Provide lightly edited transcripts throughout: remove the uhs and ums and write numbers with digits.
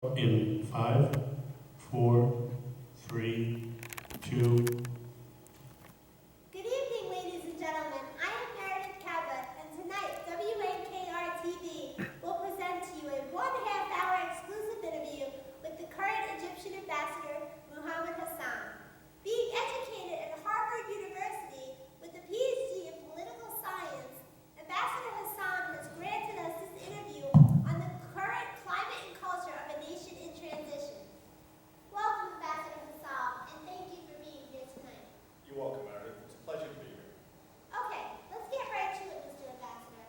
In five, four, three, two. Good evening, ladies and gentlemen. I am Meredith Cabot, and tonight WNKR-TV will present to you a one-half-hour exclusive interview with the current Egyptian ambassador, Mohammed Hassan. Being educated at Harvard University with a PhD in political science, Ambassador Hassan has granted us this interview on the current climate and culture of a nation in transition. Welcome, Ambassador Hassan, and thank you for being here tonight. You're welcome, Meredith. It's a pleasure to be here. Okay, let's get right to it, Mr. Ambassador.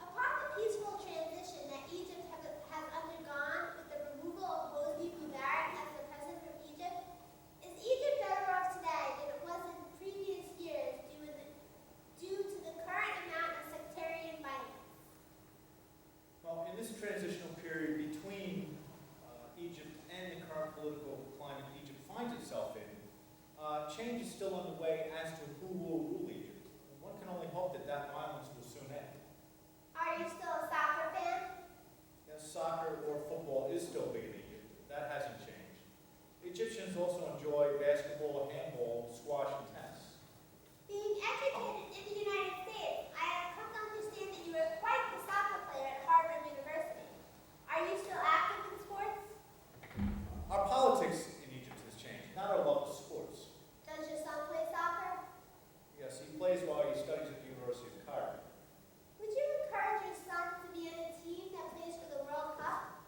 Upon the peaceful transition that Egypt has undergone with the removal of Hosni Mubarak as the president of Egypt, is Egypt better off today than it was in previous years due to the current amount of sectarian violence? Well, in this transitional period between Egypt and the current political climate Egypt finds itself in, change is still underway as to who will rule Egypt. One can only hope that that violence will soon end. Are you still a soccer fan? Yes, soccer or football is still big in Egypt. That hasn't changed. Egyptians also enjoy basketball, handball, squash, and tennis. Being educated in the United States, I have come to understand that you were quite the soccer player at Harvard University. Are you still active in sports? Our politics in Egypt has changed, not our love of sports. Does your son play soccer? Yes, he plays while he studies at the University of Cairo. Would you encourage your son to be on a team that plays for the World Cup?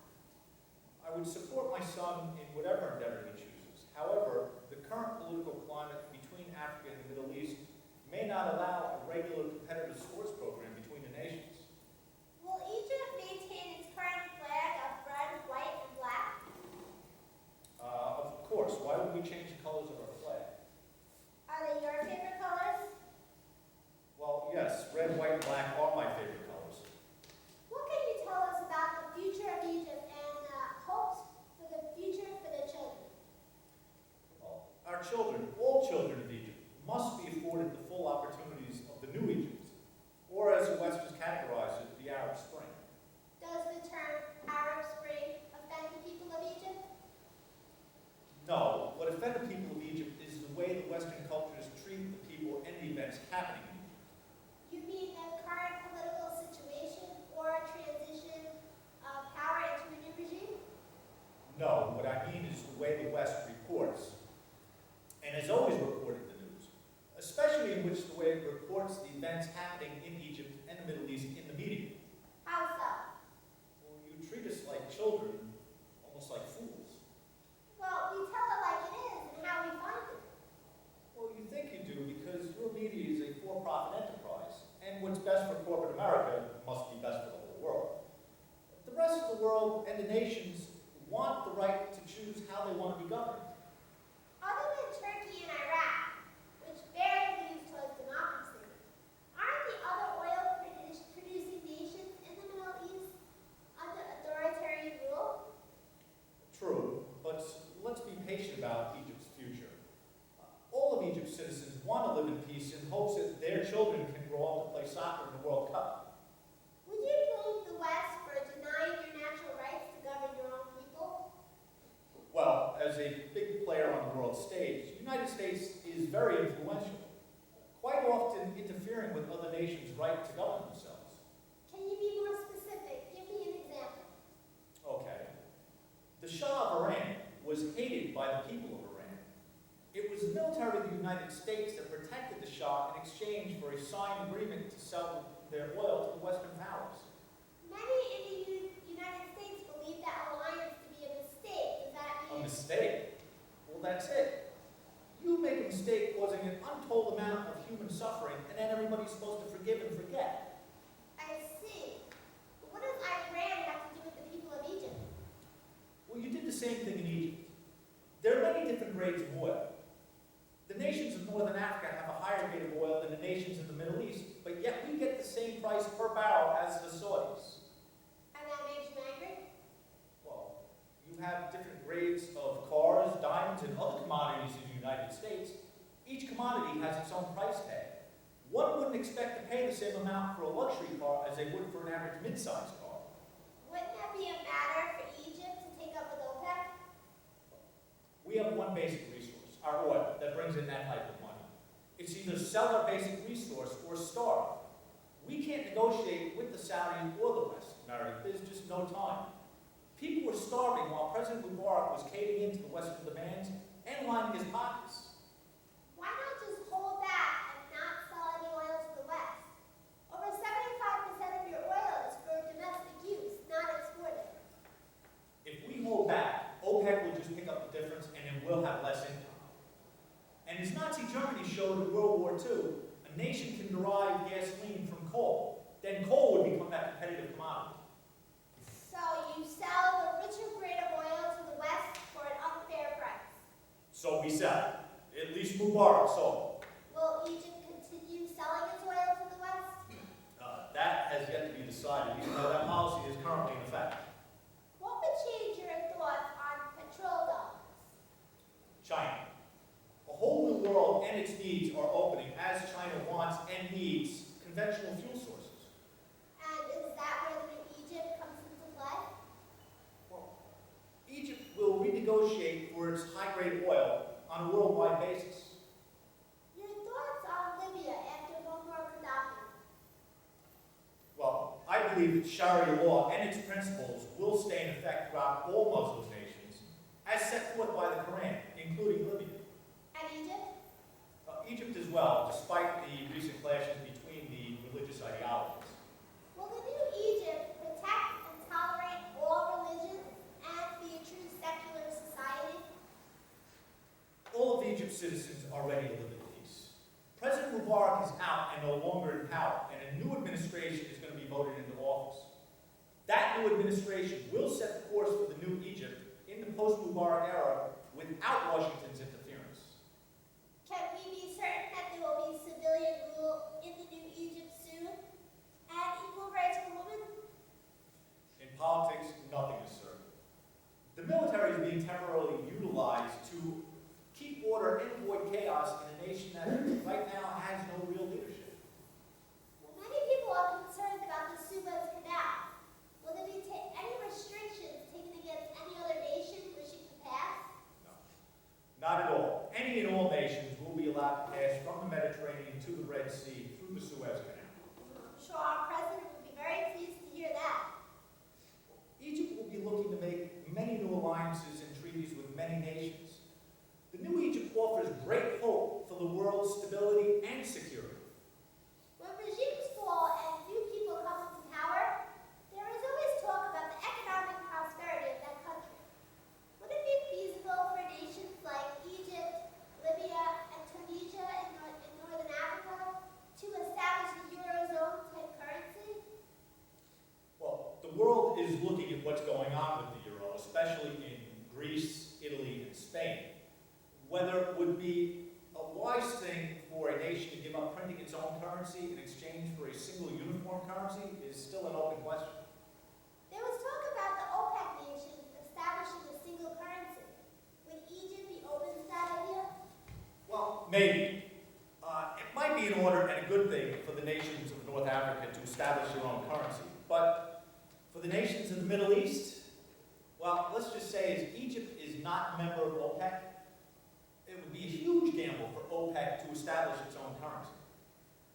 I would support my son in whatever endeavor he chooses. However, the current political climate between Africa and the Middle East may not allow a regular competitive sports program between the nations. Will Egypt maintain its current flag of red, white, and black? Of course, why would we change the colors of our flag? Are they your favorite colors? Well, yes, red, white, and black are my favorite colors. What can you tell us about the future of Egypt and hopes for the future for their children? Well, our children, all children of Egypt, must be afforded the full opportunities of the new Egypt, or as the West has categorized it, the Arab Spring. Does the term Arab Spring offend the people of Egypt? No, what offended the people of Egypt is the way the Western cultures treat the people and the events happening in Egypt. You mean the current political situation or transition of power into a new regime? No, what I mean is the way the West reports, and has always reported the news, especially in which the way it reports the events happening in Egypt and the Middle East in the media. How so? Well, you treat us like children, almost like fools. Well, we tell it like it is and how we find it. Well, you think you do because your media is a for-profit enterprise, and what's best for corporate America must be best for the whole world. The rest of the world and the nations want the right to choose how they want to be governed. Other than Turkey and Iraq, which bear views towards democracy, aren't the other oil-producing nations in the Middle East under authoritarian rule? True, but let's be patient about Egypt's future. All of Egypt's citizens want to live in peace in hopes that their children can grow up to play soccer in the World Cup. Would you blame the West for denying your natural rights to govern your own people? Well, as a big player on the world stage, the United States is very influential, quite often interfering with other nations' right to govern themselves. Can you be more specific? Give me an example. Okay. The Shah of Iran was hated by the people of Iran. It was the military of the United States that protected the Shah in exchange for a signed agreement to sell their oil to the Western powers. Many in the United States believe that alliance to be a mistake. Does that A mean... mistake? Well, that's it. You make a mistake causing an untold amount of human suffering, and then everybody's supposed to forgive and forget. I see. But what does Iran have to do with the people of Egypt? Well, you did the same thing in Egypt. There are many different grades of oil. The nations of Northern Africa have a higher grade of oil than the nations in the Middle East, but yet we get the same price per barrel as the Saudis. And that makes you angry? Well, you have different grades of cars, diamonds, and other commodities in the United States. Each commodity has its own price tag. One wouldn't expect to pay the same amount for a luxury car as they would for an average mid-sized car. Wouldn't that be a matter for Egypt to take up one basic resource, our oil, that brings in that type of money. It's either sell our basic resource or starve. We can't negotiate with the Saudis or the West, Meredith. There's just no time. People were starving while President Mubarak was caving into the Western demands and lining his pockets. Why not just hold back and not sell any oil to the West? Over 75% of your oil is for domestic use, not exported. If we hold back, OPEC will just pick up the difference and then we'll have less income. And as Nazi Germany showed in World War II, a nation can derive gasoline from coal. Then coal would become that competitive commodity. So you sell the richer grade of oil to the West for an unfair price. So we sell. At least Mubarak sold. Will Egypt continue selling its oil to the West? That has yet to be decided, even though that policy is currently in effect. What would change your thoughts on petrol dollars? China. A whole new world and its needs are opening as China wants and needs conventional fuel sources. And is that where the new Egypt comes into play? Well, Egypt will renegotiate for its high-grade oil on a worldwide basis. Your thoughts on Libya after Muammar Gaddafi? Well, I believe that Sharia law and its principles will stay in effect throughout all Muslim nations, as set forth by the Quran, including Libya. And Egypt? Egypt as well, despite the recent clashes between the religious ideologies. Will the new Egypt protect and tolerate all religions and be a true secular society? All of Egypt's citizens are ready to live in peace. President Mubarak is out and no longer in power, and a new administration is going to be voted into office. That new administration will set the course for the new Egypt in the post-Mubarak era without Washington's interference. Can we be certain that there will be civilian rule in the new Egypt soon? And equal rights for women? In politics, nothing is certain. The military is being temporarily utilized to keep order and avoid chaos in a nation that right now has no real leadership. Well, many people are concerned about the Suez Canal. Will there be any restrictions taken against any other nation wishing to pass? No, not at all. Any and all nations will be allowed to pass from the Mediterranean to the Red Sea through the Suez Canal. I'm sure our president would be very pleased to hear that. Egypt will be looking to make many new alliances and treaties with many nations. The new Egypt offers great hope for the world's stability and security. When regimes fall and new people come into power, there is always talk about the economic prosperity of that country. Would it be feasible for nations like Egypt, Libya, and Tunisia in northern Africa to establish a Eurozone type currency? Well, the world is looking at what's going on with the euro, especially in Greece, Italy, and Spain. Whether it would be a wise thing for a nation to give up printing its own currency in exchange for a single uniform currency is still an open question. There was talk about the OPEC nations establishing a single currency. Would Egypt be open to that idea? Well, maybe. It might be in order and a good thing for the nations of North Africa to establish their own currency. But for the nations of the Middle East, well, let's just say as Egypt is not a member of OPEC, it would be a huge gamble for OPEC to establish its own currency.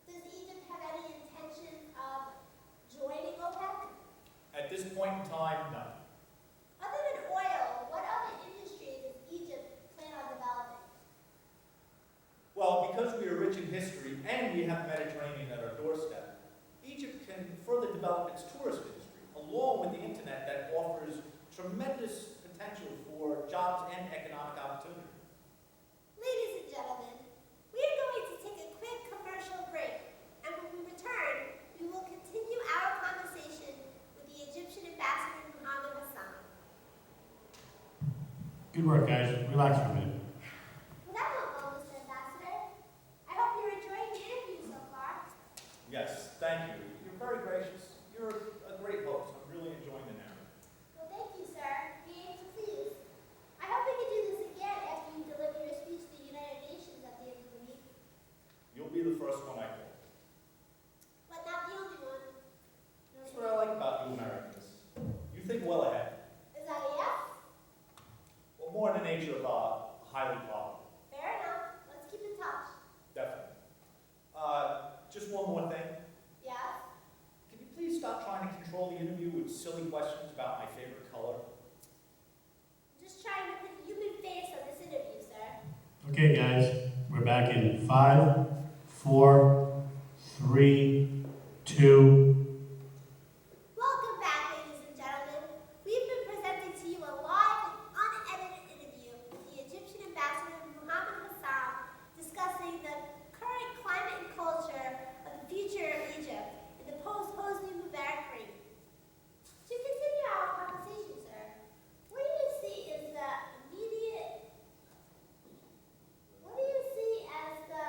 Does Egypt have any intention of joining OPEC? At this point in time, no. Other than oil, what other industries does Egypt plan on developing? Well, because we are rich in history and we have the Mediterranean at our doorstep, Egypt can further develop its tourist industry, along with the internet that offers tremendous potential for jobs and economic opportunity. Ladies and gentlemen, we are going to take a quick commercial break, and when we return, we will continue our conversation with the Egyptian ambassador Mohammed Hassan. Good work, guys. Relax for a minute. Well, that went well, Mr. Ambassador. I hope you're enjoying the interview so far. Yes, thank you. You're very gracious. You're a great host. I'm really enjoying the narrative. Well, thank you, sir. Be able to please. I hope we can do this again after you deliver your speech to the United Nations at the end of the week, You'll be the first one I call. but not the only one. That's what I like about you Americans. You think well ahead. Is that a yes? Well, more in the nature of highly probable, Fair enough. Let's keep in touch. definitely. Just one more thing. Yes? Can you please stop trying to control the interview with silly questions about my favorite color? I'm just trying to put a human face on this interview, sir. Okay, guys, we're back in 5, 4, 3, 2. Welcome back, ladies and gentlemen. We've been presenting to you a live and unedited interview with the Egyptian ambassador Mohammed Hassan discussing the current climate and culture of the future of Egypt in the post-Hosni Mubarak reign. To continue our conversation, sir, what do you see as the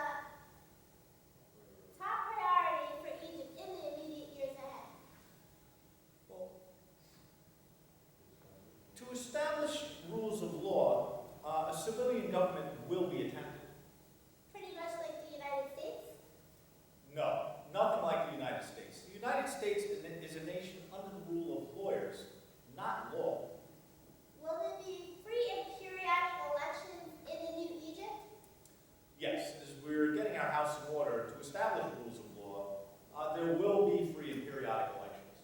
top priority for Egypt in the immediate years ahead? Well, to establish rules of law, a civilian government will be attempted. Pretty much like the United States? No, nothing like the United States. The United States is a nation under the rule of lawyers, not law. Will there be free and periodic elections in the new Egypt? Yes, as we're getting our house in order to establish rules of law, there will be free and periodic elections.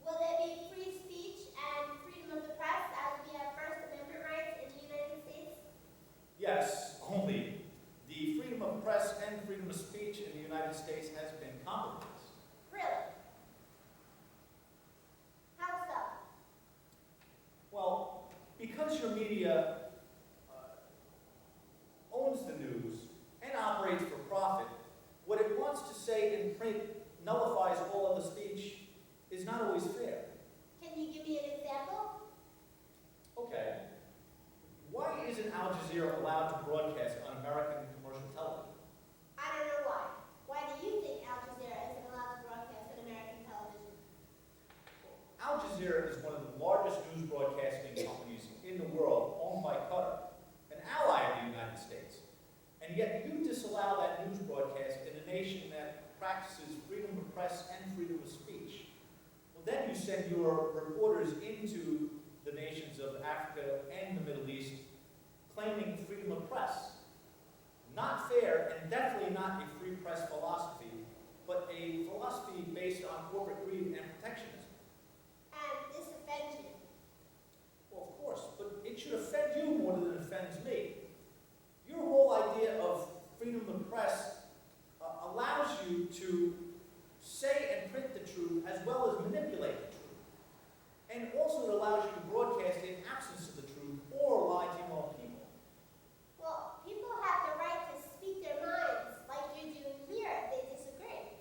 Will there be free speech and freedom of the press as we have First Amendment rights in the United States? Yes, only the freedom of press and freedom of speech in the United States has been compromised. Really? How so? Well, because your media owns the news and operates for profit, what it wants to say in print nullifies all other speech is not always fair. Can you give me an example? Okay. Why isn't Al Jazeera allowed to broadcast on American commercial television? I don't know why. Why do you think Al Jazeera isn't allowed to broadcast on American television? Al Jazeera is one of the largest news broadcasting companies in the world, owned by Qatar, an ally of the United States. And yet you disallow that news broadcast in a nation that practices freedom of press and freedom of speech. Well, then you send your reporters into the nations of Africa and the Middle East claiming freedom of press. Not fair, and definitely not a free press philosophy, but a philosophy based on corporate greed and protectionism. And this offends you. Well, of course, but it should offend you more than it offends me. Your whole idea of freedom of press allows you to say and print the truth as well as manipulate the truth. And also it allows you to broadcast in absence of the truth or lie to your own people. Well, people have the right to speak their minds like you're doing here if they disagree.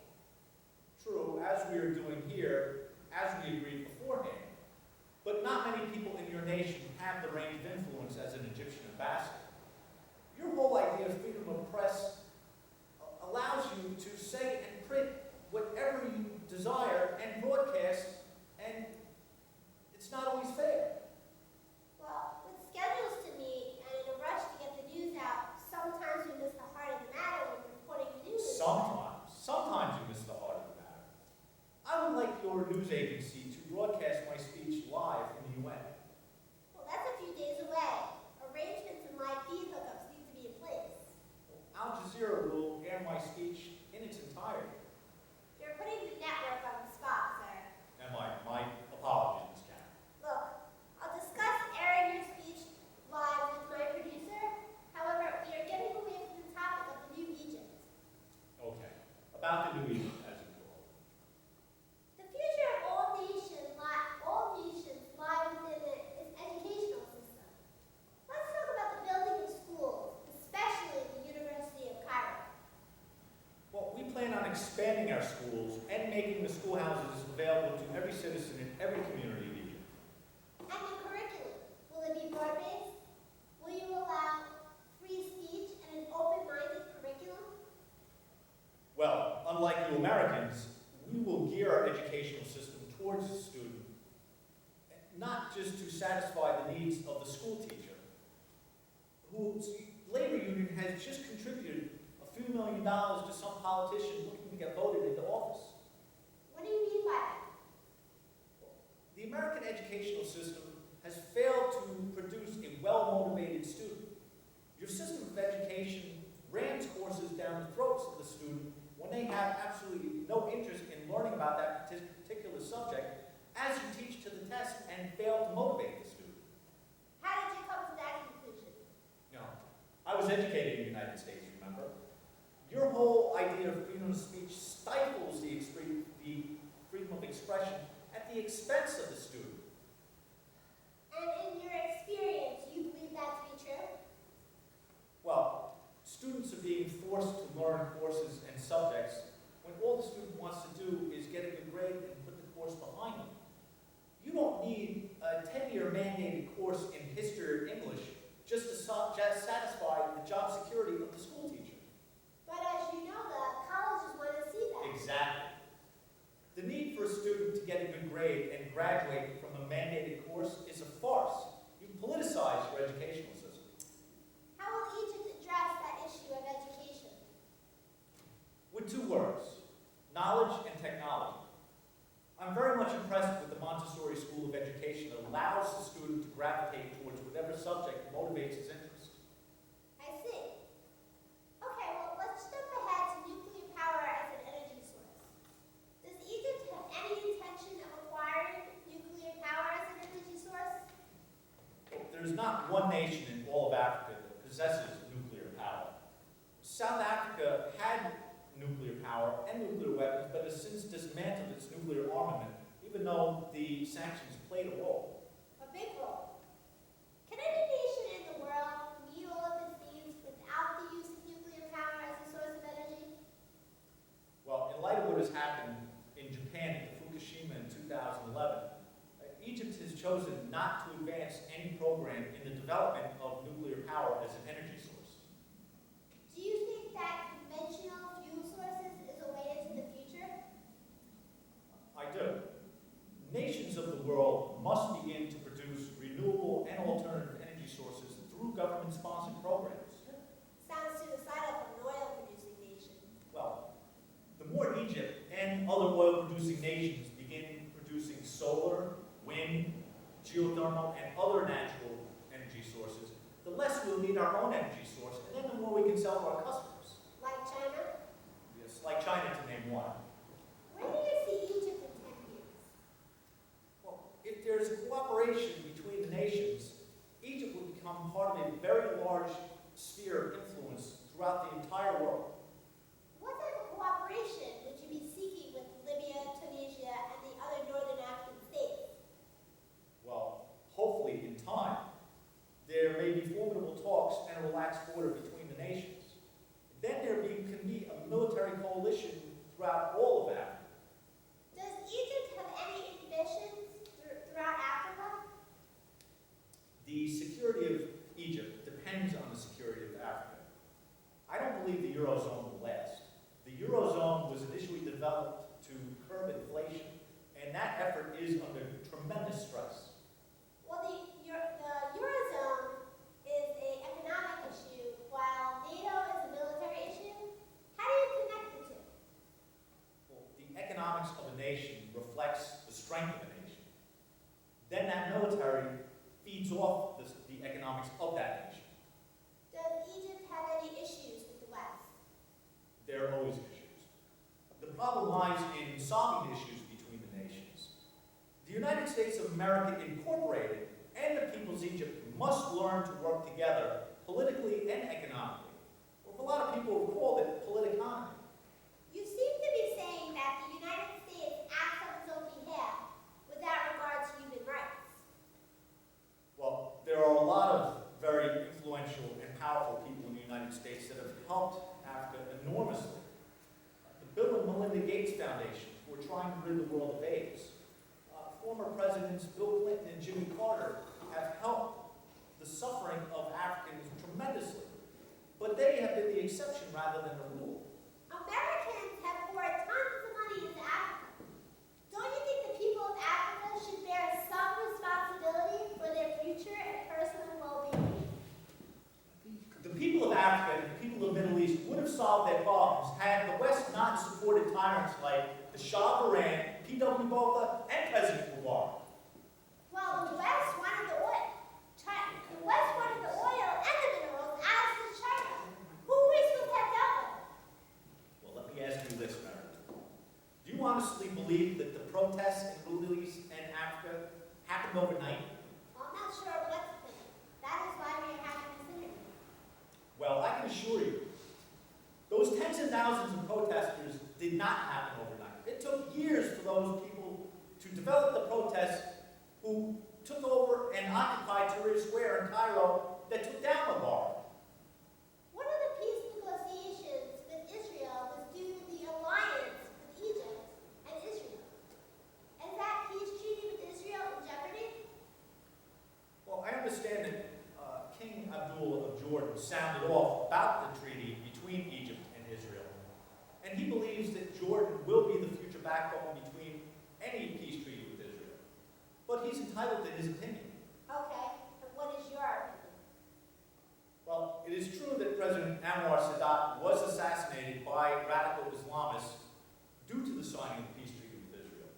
True, as we are doing here, as we agreed beforehand. But not many people in your nation have the range of influence as an Egyptian ambassador. Your whole idea of freedom of press allows you to say and print whatever you desire and broadcast, and it's not always fair. Well, with schedules to meet and in a rush to get the news out, sometimes we miss the heart of the matter when reporting the news. Sometimes you miss the heart of the matter. I would like your news agency to broadcast my speech live from the UN. Well, that's a few days away. Arrangements and live feed hookups need to be in place. Al Jazeera will air my speech in its entirety. You're putting the network on the spot, sir. And my apologies, Ms. Cannon. Look, I'll discuss airing your speech live with my producer. However, we are getting away from the topic of the new Egypt. Okay. About the new Egypt, as you call it. The future of all nations lie within its educational system. Let's talk about the building of schools, especially the University of Cairo. Well, we plan on expanding our schools and making the schoolhouses available to every citizen in every community in Egypt. And the curriculum, will it be broad-based? Will you allow free speech and an open-minded curriculum? Well, unlike you Americans, we will gear our educational system towards the student, not just to satisfy the needs of the school teacher, whose labor union has just contributed a few $1 million to some politician looking to get voted into office. What do you mean by that? The American educational system has failed to produce a well-motivated student. Your system of education rams courses down the throats of the student when they have absolutely no interest in learning about that particular subject, as you teach to the test and fail to motivate the student. How did you come to that conclusion? You know, I was educated in the United States, remember? Your whole idea of freedom of speech stifles the freedom of expression at the expense of the student. And in your experience, you believe that to be true? Well, students are being forced to learn courses and subjects when all the student wants to do is get a good grade and put the course behind them. You don't need a 10-year mandated course in history or English just to satisfy the job security of the school teacher. But as you know, the colleges want to see that. Exactly. The need for a student to get a good grade and graduate from a mandated course is a farce. You politicize your educational system. How will Egypt address that issue of education? With 2 words, knowledge and technology. I'm very much impressed with the Montessori School of Education that allows the student to gravitate towards whatever subject motivates his interest. I see. Okay, well, let's jump ahead to nuclear power as an energy source. Does Egypt have any intention of acquiring nuclear power as an energy source? There's not one nation in all of Africa that possesses nuclear power. South Africa had nuclear power and nuclear weapons, but has since dismantled its nuclear armament, even though the sanctions played a role. A big role. Can any nation in the world meet all of its needs without the use of nuclear power as a source of energy? Well, in light of what has happened in Japan at Fukushima in 2011, Egypt has chosen not to advance any program in the development of nuclear power as an energy source. Do you think that conventional fuel sources is a way into the future? I do. Nations of the world must begin to produce renewable and alternative energy sources through government-sponsored programs. Sounds suicidal for an oil-producing nation. Well, the more Egypt and other oil-producing nations begin producing solar, wind, geothermal, and other natural energy sources, the less we'll need our own energy source, and then the more we can sell to our customers. Like China? Yes, like China, to name one. Where do you see Egypt in 10 years? Well, if there's cooperation between the nations, Egypt will become part of a very large sphere of influence throughout the entire world. What type of cooperation would you be seeking with Libya, Tunisia, and the other northern African states? Well, hopefully in time, there may be formidable talks and a relaxed border between the nations. Then can be a military coalition throughout all of Africa. Does Egypt have any ambitions throughout Africa? The security of Egypt depends on the security of Africa. I don't believe the Eurozone will last. The Eurozone was initially developed to curb inflation, and that effort is under tremendous stress. Well, the Eurozone is an economic issue, while NATO is a military issue. How do you connect the two? Well, the economics of a nation reflects the strength of a nation. Then that military feeds off the economics of that nation. Does Egypt have any issues with the West? There are always issues. The problem lies in solving the issues between the nations. The United States of America Incorporated and the People's Egypt must learn to work together politically and economically. Or a lot of people have called it politiconomy. You seem to be saying that the United States acts on its own behalf without regard to human rights. Well, there are a lot of very influential and powerful people in the United States that have helped Africa enormously. The Bill and Melinda Gates Foundation, who are trying to rid the world of AIDS. Former Presidents Bill Clinton and Jimmy Carter have helped the suffering of Africans tremendously. But they have been the exception rather than the rule. Americans have poured tons of money into Africa. Don't you think the people of Africa should bear some responsibility for their future and personal well-being? The people of Africa and the people of the Middle East would have solved their problems had the West not supported tyrants like the Shah of Iran, P.W. Botha, and President Mubarak. Well, the West wanted the oil. The West wanted the oil and the minerals as honestly believe that the protests in Middle East and Africa happened overnight? Well, I'm not sure what to think. That is why we are having this interview. Well, I can assure you, those tens of thousands of protesters did not happen overnight. It took years for those people to develop the protests who took over and occupied Tahrir Square in Cairo that took down Mubarak. One of the peace negotiations with Israel was due to the alliance with Egypt and Israel. Is that peace treaty with Israel in jeopardy? Well, I understand that King Abdullah of Jordan sounded off about the treaty between Egypt and Israel. And he believes that Jordan will be the future backbone between any peace treaty with Israel. But he's entitled to his opinion. Okay, and what is your opinion? Well, it is true that President Anwar Sadat was assassinated by radical Islamists due to the signing of the peace treaty with Israel.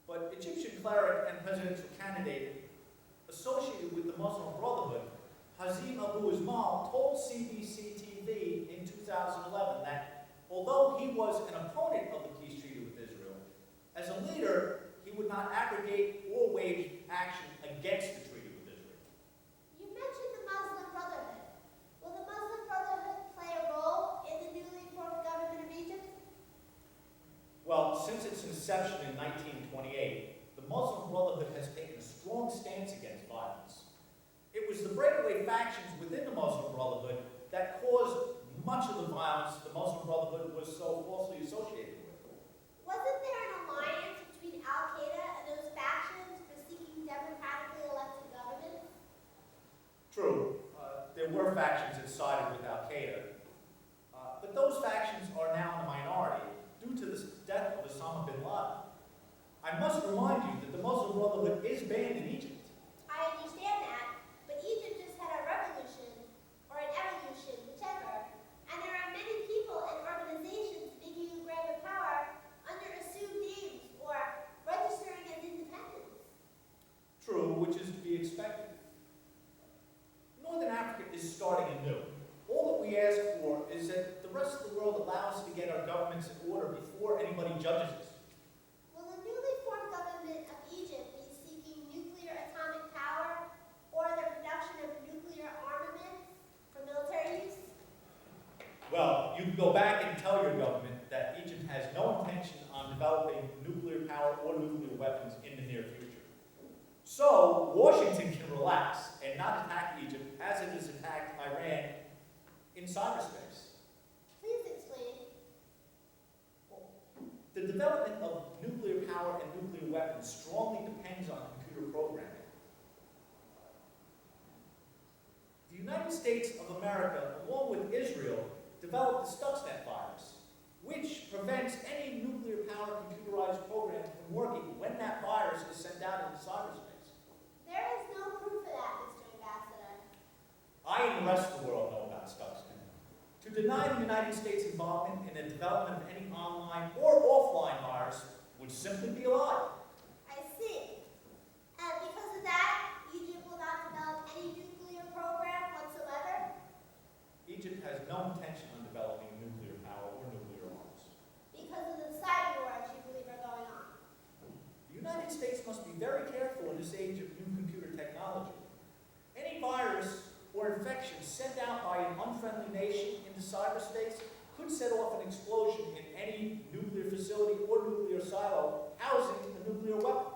But Egyptian cleric and presidential candidate associated with the Muslim Brotherhood, Hazim Abu Ismail, told CBC TV in 2011 that although he was an opponent of the peace treaty with Israel, as a leader, he would not aggregate or wage action against the treaty with Israel. You mentioned the Muslim Brotherhood. Will the Muslim Brotherhood play a role in the newly formed government of Egypt? Well, since its inception in 1928, the Muslim Brotherhood has taken a strong stance against violence. It was the breakaway factions within the Muslim Brotherhood that caused much of the violence the Muslim Brotherhood was so falsely associated with. Wasn't there an alliance between Al-Qaeda and those factions for seeking democratically elected governments? True, there were factions that sided with Al-Qaeda, but those factions are now in the minority due to the death of Osama bin Laden. I must remind you that the Muslim Brotherhood is banned in Egypt. I understand that, but Egypt just had a revolution, or an evolution, whichever, and there are many people and organizations making a grab of power under assumed names or registering as independents. True, which is to be expected. Northern Africa is starting anew. All that we ask for is that the rest of the world allow us to get our governments in order before anybody judges us. Will the newly formed government of Egypt be seeking nuclear atomic power or the production of nuclear armaments for military use? Well, you can go back and tell your government that Egypt has no intention on developing nuclear power or nuclear weapons in the near future. So, Washington can relax and not attack Egypt as it has attacked Iran in cyberspace. Please explain. The development of nuclear power and nuclear weapons strongly depends on computer programming. The United States of America, along with Israel, developed the Stuxnet virus, which prevents any nuclear-powered computerized program from working when that virus is sent out into cyberspace. There is no proof of that, Mr. Ambassador. I and the rest of the world know about Stuxnet. To deny the United States involvement in the development of any online or offline virus would simply be a lie. I see. And because of that, Egypt will not develop any nuclear program whatsoever? Egypt has no intention on developing nuclear power or nuclear arms. Because of the cyber wars you believe are going on. The United States must be very careful in this age of new computer technology. Any virus or infection sent out by an unfriendly nation into cyberspace could set off an explosion in any nuclear facility or nuclear silo housing a nuclear weapon.